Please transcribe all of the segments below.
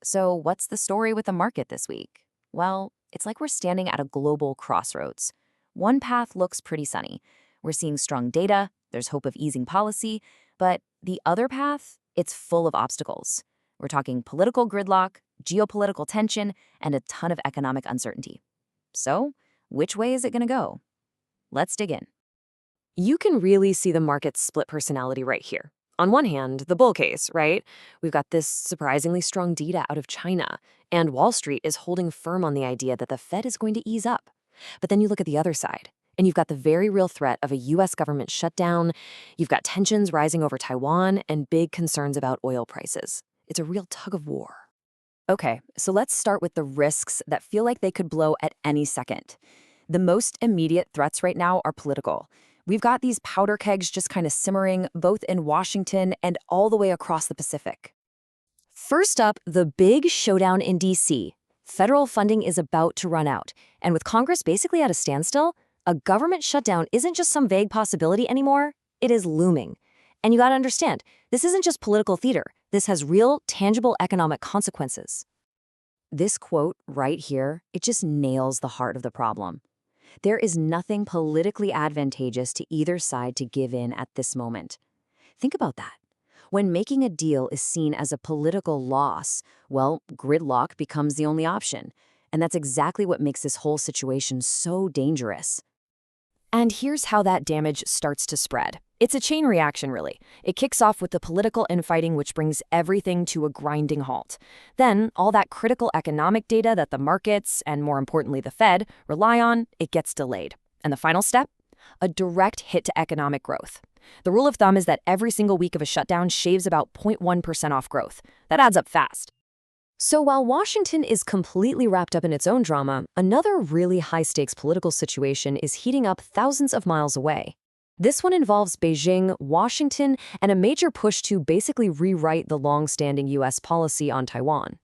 So, what's the story with the market this week? Well, it's like we're standing at a global crossroads. One path looks pretty sunny. We're seeing strong data, there's hope of easing policy, but the other path, it's full of obstacles. We're talking political gridlock, geopolitical tension, and a ton of economic uncertainty. So, which way is it going to go? Let's dig in. You can really see the market's split personality right here. On one hand, the bull case, right? We've got this surprisingly strong data out of China, and Wall Street is holding firm on the idea that the Fed is going to ease up. But then you look at the other side, and you've got the very real threat of a US government shutdown. You've got tensions rising over Taiwan and big concerns about oil prices. It's a real tug-of-war. Okay, so let's start with the risks that feel like they could blow at any second. The most immediate threats right now are political. We've got these powder kegs just kind of simmering, both in Washington and all the way across the Pacific. First up, the big showdown in D.C. Federal funding is about to run out, and with Congress basically at a standstill, a government shutdown isn't just some vague possibility anymore, it is looming. And you gotta understand, this isn't just political theater. This has real, tangible economic consequences. This quote right here, it just nails the heart of the problem. There is nothing politically advantageous to either side to give in at this moment. Think about that. When making a deal is seen as a political loss, well, gridlock becomes the only option. And that's exactly what makes this whole situation so dangerous. And here's how that damage starts to spread. It's a chain reaction, really. It kicks off with the political infighting, which brings everything to a grinding halt. Then, all that critical economic data that the markets, and more importantly the Fed, rely on, it gets delayed. And the final step? A direct hit to economic growth. The rule of thumb is that every single week of a shutdown shaves about 0.1% off growth. That adds up fast. So while Washington is completely wrapped up in its own drama, another really high-stakes political situation is heating up thousands of miles away. This one involves Beijing, Washington, and a major push to basically rewrite the long-standing U.S. policy on Taiwan.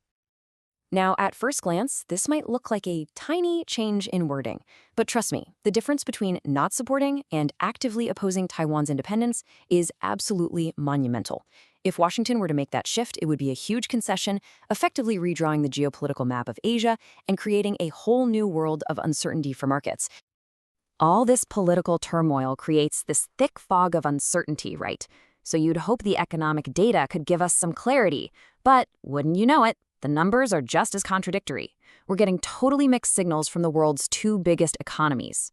Now, at first glance, this might look like a tiny change in wording. But trust me, the difference between not supporting and actively opposing Taiwan's independence is absolutely monumental. If Washington were to make that shift, it would be a huge concession, effectively redrawing the geopolitical map of Asia and creating a whole new world of uncertainty for markets. All this political turmoil creates this thick fog of uncertainty, right? So you'd hope the economic data could give us some clarity. But wouldn't you know it, the numbers are just as contradictory. We're getting totally mixed signals from the world's two biggest economies.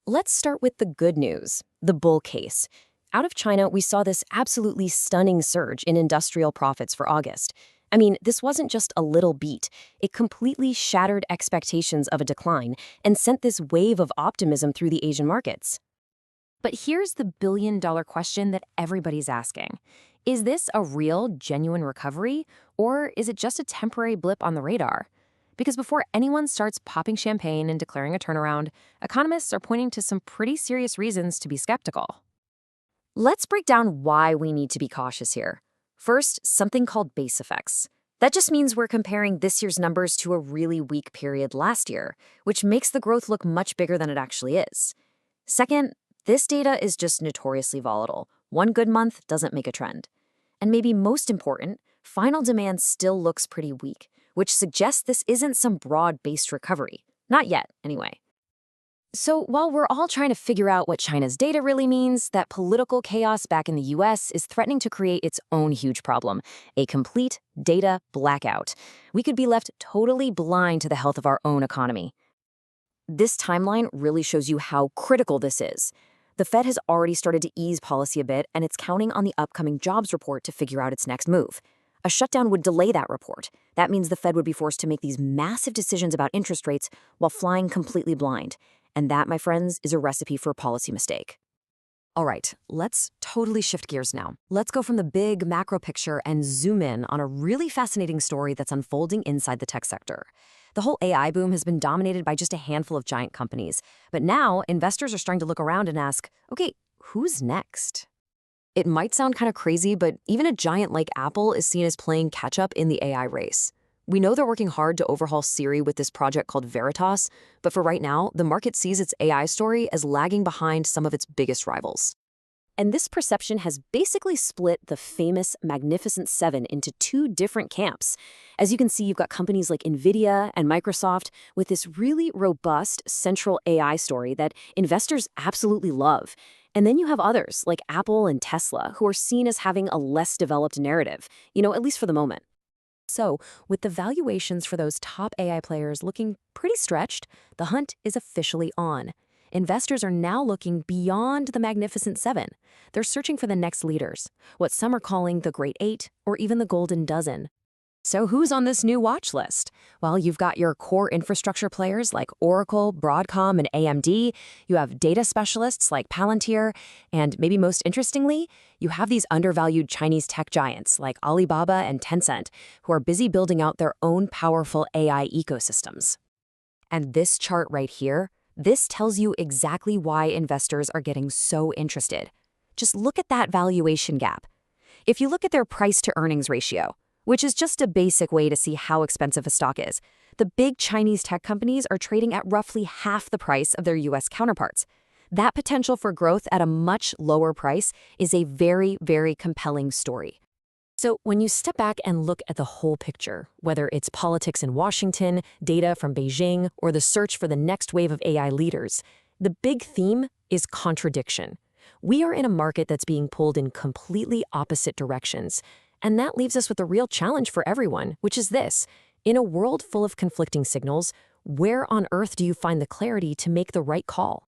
Let's start with the good news, the bull case. Out of China, we saw this absolutely stunning surge in industrial profits for August. I mean, this wasn't just a little beat. It completely shattered expectations of a decline and sent this wave of optimism through the Asian markets. But here's the billion-dollar question that everybody's asking. Is this a real, genuine recovery, or is it just a temporary blip on the radar? Because before anyone starts popping champagne and declaring a turnaround, economists are pointing to some pretty serious reasons to be skeptical. Let's break down why we need to be cautious here. First, something called base effects. That just means we're comparing this year's numbers to a really weak period last year, which makes the growth look much bigger than it actually is. Second, this data is just notoriously volatile. One good month doesn't make a trend. And maybe most important, final demand still looks pretty weak, which suggests this isn't some broad-based recovery. Not yet, anyway. So while we're all trying to figure out what China's data really means, that political chaos back in the US is threatening to create its own huge problem, a complete data blackout. We could be left totally blind to the health of our own economy. This timeline really shows you how critical this is. The Fed has already started to ease policy a bit, and it's counting on the upcoming jobs report to figure out its next move. A shutdown would delay that report. That means the Fed would be forced to make these massive decisions about interest rates while flying completely blind. And that, my friends, is a recipe for a policy mistake. All right, let's totally shift gears now. Let's go from the big macro picture and zoom in on a really fascinating story that's unfolding inside the tech sector. The whole AI boom has been dominated by just a handful of giant companies. But now, investors are starting to look around and ask, okay, who's next? It might sound kind of crazy, but even a giant like Apple is seen as playing catch-up in the AI race. We know they're working hard to overhaul Siri with this project called Veritas, but for right now, the market sees its AI story as lagging behind some of its biggest rivals. And this perception has basically split the famous Magnificent Seven into two different camps. As you can see, you've got companies like NVIDIA and Microsoft with this really robust central AI story that investors absolutely love. And then you have others like Apple and Tesla who are seen as having a less developed narrative, at least for the moment. So, with the valuations for those top AI players looking pretty stretched, the hunt is officially on. Investors are now looking beyond the Magnificent Seven. They're searching for the next leaders, what some are calling the Great Eight or even the Golden Dozen. So who's on this new watch list? Well, you've got your core infrastructure players like Oracle, Broadcom, and AMD. You have data specialists like Palantir. And maybe most interestingly, you have these undervalued Chinese tech giants like Alibaba and Tencent, who are busy building out their own powerful AI ecosystems. And this chart right here, this tells you exactly why investors are getting so interested. Just look at that valuation gap. If you look at their price-to-earnings ratio, which is just a basic way to see how expensive a stock is, the big Chinese tech companies are trading at roughly half the price of their US counterparts. That potential for growth at a much lower price is a very, very compelling story. So when you step back and look at the whole picture, whether it's politics in Washington, data from Beijing, or the search for the next wave of AI leaders, the big theme is contradiction. We are in a market that's being pulled in completely opposite directions. And that leaves us with a real challenge for everyone, which is this. In a world full of conflicting signals, where on earth do you find the clarity to make the right call?